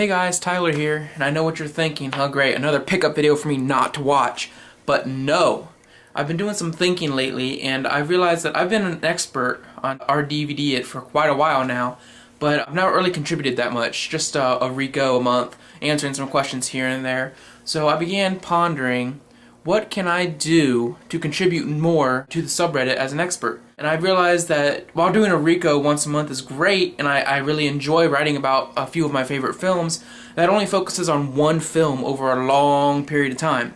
Hey guys, Tyler here, and I know what you're thinking, huh, great, another pickup video for me not to watch. But no, I've been doing some thinking lately, and I realized that I've been an expert on RDVD it for quite a while now, but I've not really contributed that much, just a Rico a month, answering some questions here and there. So I began pondering, what can I do to contribute more to the subreddit as an expert? And I realized that while doing a Rico once a month is great, and I really enjoy writing about a few of my favorite films, that only focuses on one film over a long period of time.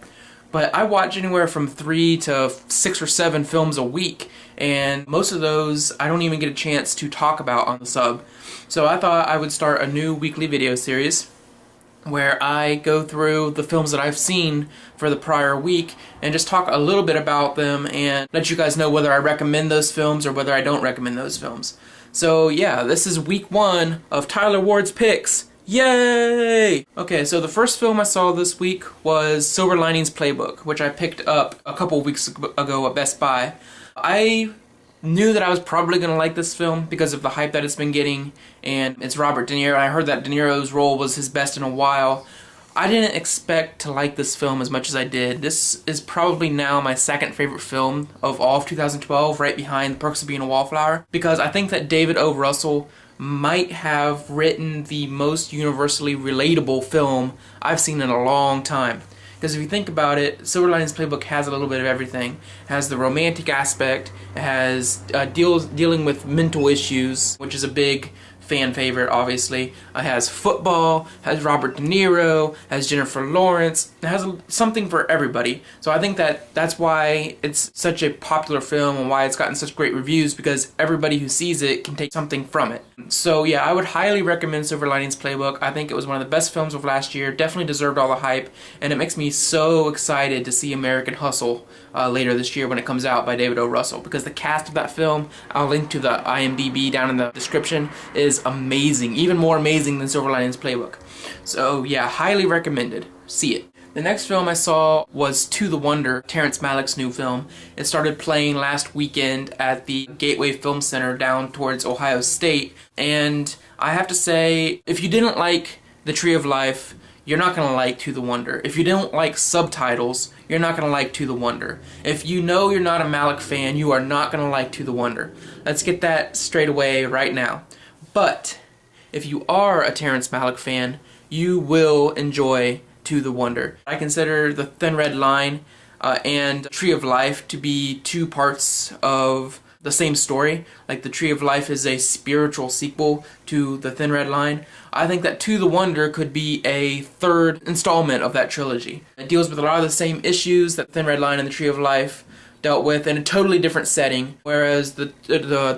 But I watch anywhere from 3 to 6 or 7 films a week, and most of those I don't even get a chance to talk about on the sub. So I thought I would start a new weekly video series where I go through the films that I've seen for the prior week and just talk a little bit about them and let you guys know whether I recommend those films or whether I don't recommend those films. So yeah, this is week 1 of Tyler Ward's Picks. Yay! Okay, so the first film I saw this week was Silver Linings Playbook, which I picked up a couple weeks ago at Best Buy. I knew that I was probably going to like this film because of the hype that it's been getting, and it's Robert De Niro. I heard that De Niro's role was his best in a while. I didn't expect to like this film as much as I did. This is probably now my second favorite film of all of 2012, right behind The Perks of Being a Wallflower, because I think that David O. Russell might have written the most universally relatable film I've seen in a long time. Because if you think about it, Silver Linings Playbook has a little bit of everything. It has the romantic aspect, it has dealing with mental issues, which is a big fan favorite, obviously. It has football, has Robert De Niro, has Jennifer Lawrence. It has something for everybody. So I think that that's why it's such a popular film and why it's gotten such great reviews, because everybody who sees it can take something from it. So yeah, I would highly recommend Silver Linings Playbook. I think it was one of the best films of last year, definitely deserved all the hype, and it makes me so excited to see American Hustle later this year when it comes out by David O. Russell, because the cast of that film, I'll link to the IMDb down in the description, is amazing, even more amazing than Silver Linings Playbook. So yeah, highly recommended. See it. The next film I saw was To the Wonder, Terrence Malick's new film. It started playing last weekend at the Gateway Film Center down towards Ohio State, and I have to say, if you didn't like The Tree of Life, you're not going to like To the Wonder. If you don't like subtitles, you're not going to like To the Wonder. If you know you're not a Malick fan, you are not going to like To the Wonder. Let's get that straight away right now. But if you are a Terrence Malick fan, you will enjoy To the Wonder. I consider The Thin Red Line and Tree of Life to be two parts of the same story. Like The Tree of Life is a spiritual sequel to The Thin Red Line. I think that To the Wonder could be a third installment of that trilogy. It deals with a lot of the same issues that Thin Red Line and The Tree of Life dealt with in a totally different setting, whereas the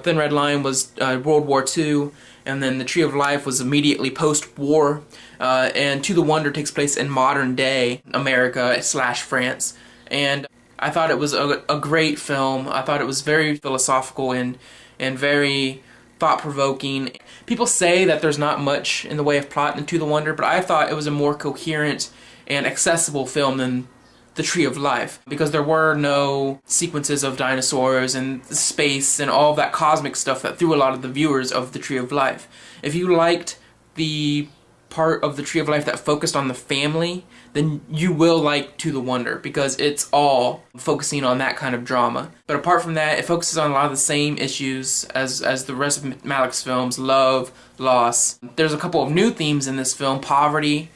Thin Red Line was World War II, and then The Tree of Life was immediately post-war, and To the Wonder takes place in modern day America / France. And I thought it was a great film. I thought it was very philosophical and very thought-provoking. People say that there's not much in the way of plot in To the Wonder, but I thought it was a more coherent and accessible film than The Tree of Life, because there were no sequences of dinosaurs and space and all of that cosmic stuff that threw a lot of the viewers of The Tree of Life. If you liked the part of The Tree of Life that focused on the family, then you will like To the Wonder, because it's all focusing on that kind of drama. But apart from that, it focuses on a lot of the same issues as the rest of Malick's films: love, loss. There's a couple of new themes in this film: poverty,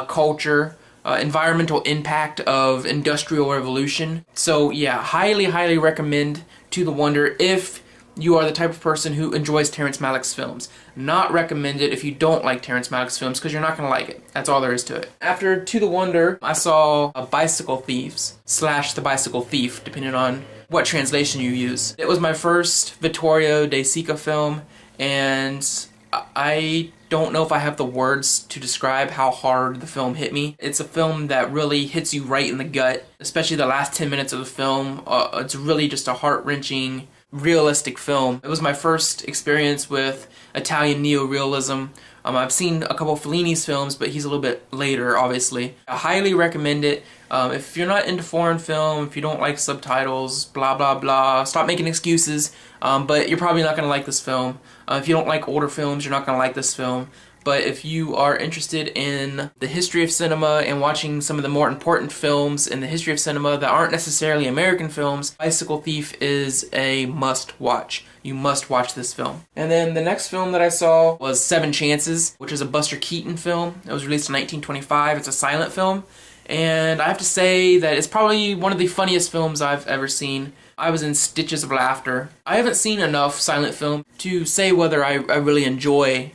culture, environmental impact of industrial revolution. So yeah, highly recommend To the Wonder if you are the type of person who enjoys Terrence Malick's films. Not recommended if you don't like Terrence Malick's films, because you're not going to like it. That's all there is to it. After To the Wonder, I saw Bicycle Thieves / The Bicycle Thief, depending on what translation you use. It was my first Vittorio De Sica film, and I don't know if I have the words to describe how hard the film hit me. It's a film that really hits you right in the gut, especially the last 10 minutes of the film. It's really just a heart-wrenching, realistic film. It was my first experience with Italian neorealism. I've seen a couple of Fellini's films, but he's a little bit later, obviously. I highly recommend it. If you're not into foreign film, if you don't like subtitles, blah blah blah, stop making excuses, but you're probably not going to like this film. If you don't like older films, you're not going to like this film. But if you are interested in the history of cinema and watching some of the more important films in the history of cinema that aren't necessarily American films, Bicycle Thief is a must-watch. You must watch this film. And then the next film that I saw was Seven Chances, which is a Buster Keaton film. It was released in 1925. It's a silent film. And I have to say that it's probably one of the funniest films I've ever seen. I was in stitches of laughter. I haven't seen enough silent film to say whether I really enjoy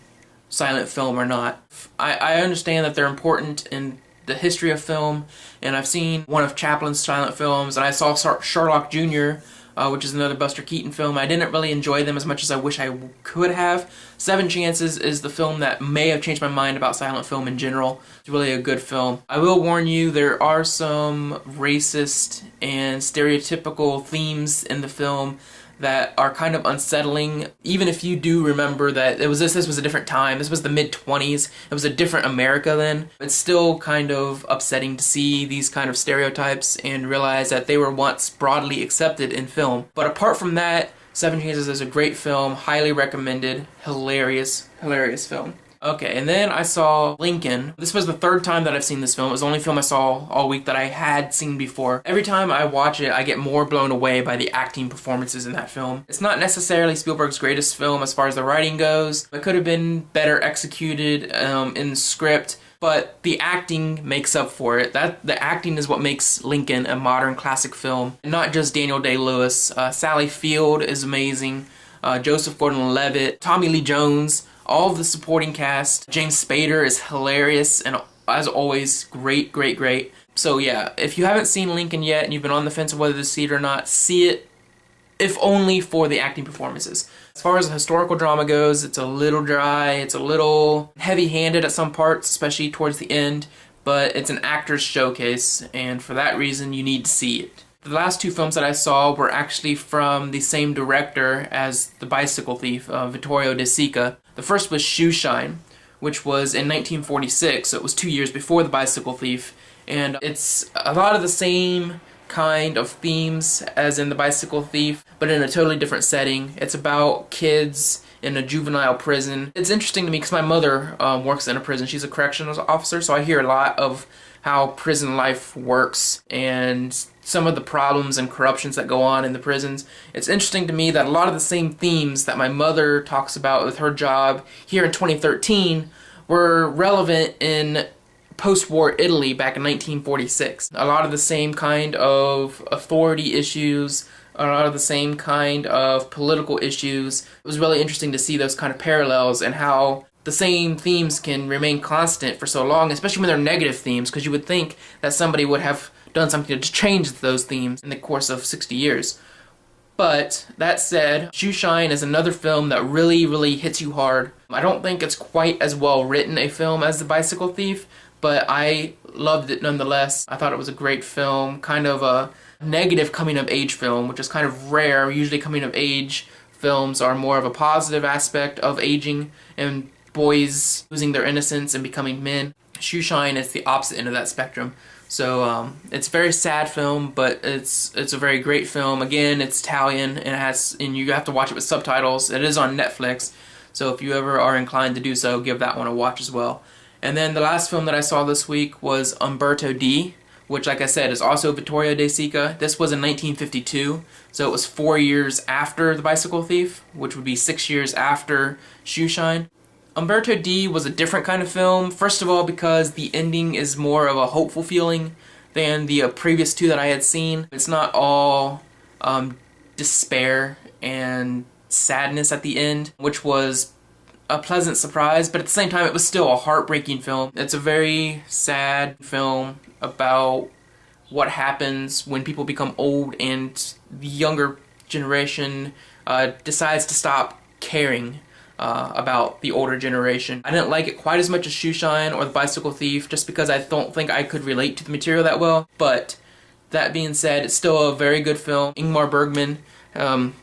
silent film or not. I understand that they're important in the history of film, and I've seen one of Chaplin's silent films, and I saw Sherlock Jr., which is another Buster Keaton film. I didn't really enjoy them as much as I wish I could have. Seven Chances is the film that may have changed my mind about silent film in general. It's really a good film. I will warn you, there are some racist and stereotypical themes in the film that are kind of unsettling, even if you do remember that this was a different time. This was the mid-20s. It was a different America then. It's still kind of upsetting to see these kind of stereotypes and realize that they were once broadly accepted in film. But apart from that, Seven Chances is a great film, highly recommended, hilarious film. Okay, and then I saw Lincoln. This was the third time that I've seen this film. It was the only film I saw all week that I had seen before. Every time I watch it, I get more blown away by the acting performances in that film. It's not necessarily Spielberg's greatest film as far as the writing goes. It could have been better executed in the script, but the acting makes up for it. The acting is what makes Lincoln a modern classic film, and not just Daniel Day-Lewis. Sally Field is amazing. Joseph Gordon-Levitt, Tommy Lee Jones, all of the supporting cast. James Spader is hilarious and, as always, great. So yeah, if you haven't seen Lincoln yet and you've been on the fence of whether to see it or not, see it, if only for the acting performances. As far as the historical drama goes, it's a little dry, it's a little heavy-handed at some parts, especially towards the end, but it's an actor's showcase, and for that reason, you need to see it. The last two films that I saw were actually from the same director as The Bicycle Thief, Vittorio De Sica. The first was Shoeshine, which was in 1946, so it was 2 years before The Bicycle Thief, and it's a lot of the same kind of themes as in The Bicycle Thief, but in a totally different setting. It's about kids in a juvenile prison. It's interesting to me because my mother works in a prison. She's a corrections officer, so I hear a lot of how prison life works and some of the problems and corruptions that go on in the prisons. It's interesting to me that a lot of the same themes that my mother talks about with her job here in 2013 were relevant in post-war Italy back in 1946. A lot of the same kind of authority issues, a lot of the same kind of political issues. It was really interesting to see those kind of parallels and how the same themes can remain constant for so long, especially when they're negative themes, because you would think that somebody would have done something to change those themes in the course of 60 years. But that said, Shoeshine is another film that really hits you hard. I don't think it's quite as well written a film as The Bicycle Thief, but I loved it nonetheless. I thought it was a great film, kind of a negative coming-of-age film, which is kind of rare. Usually coming-of-age films are more of a positive aspect of aging and boys losing their innocence and becoming men. Shoeshine is the opposite end of that spectrum. So it's a very sad film, but it's a very great film. Again, it's Italian and you have to watch it with subtitles. It is on Netflix, so if you ever are inclined to do so, give that one a watch as well. And then the last film that I saw this week was Umberto D, which, like I said, is also Vittorio De Sica. This was in 1952, so it was 4 years after The Bicycle Thief, which would be 6 years after Shoeshine. Umberto D was a different kind of film, first of all because the ending is more of a hopeful feeling than the previous two that I had seen. It's not all despair and sadness at the end, which was a pleasant surprise, but at the same time it was still a heartbreaking film. It's a very sad film about what happens when people become old and the younger generation decides to stop caring about the older generation. I didn't like it quite as much as Shoeshine or The Bicycle Thief just because I don't think I could relate to the material that well, but that being said, it's still a very good film. Ingmar Bergman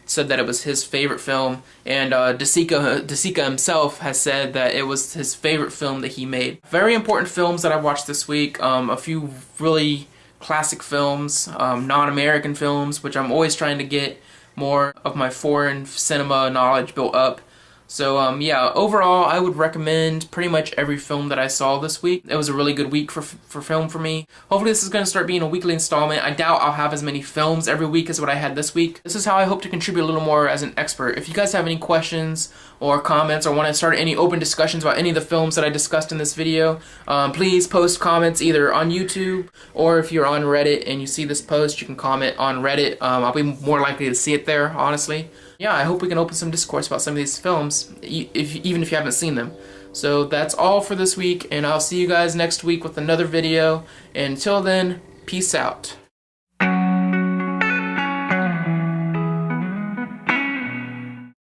said that it was his favorite film, and De Sica himself has said that it was his favorite film that he made. Very important films that I watched this week, a few really classic films, non-American films, which I'm always trying to get more of my foreign cinema knowledge built up. So yeah, overall, I would recommend pretty much every film that I saw this week. It was a really good week for film for me. Hopefully this is going to start being a weekly installment. I doubt I'll have as many films every week as what I had this week. This is how I hope to contribute a little more as an expert. If you guys have any questions or comments or want to start any open discussions about any of the films that I discussed in this video, please post comments either on YouTube, or if you're on Reddit and you see this post, you can comment on Reddit. I'll be more likely to see it there, honestly. Yeah, I hope we can open some discourse about some of these films, even if you haven't seen them. So that's all for this week, and I'll see you guys next week with another video. And until then, peace out.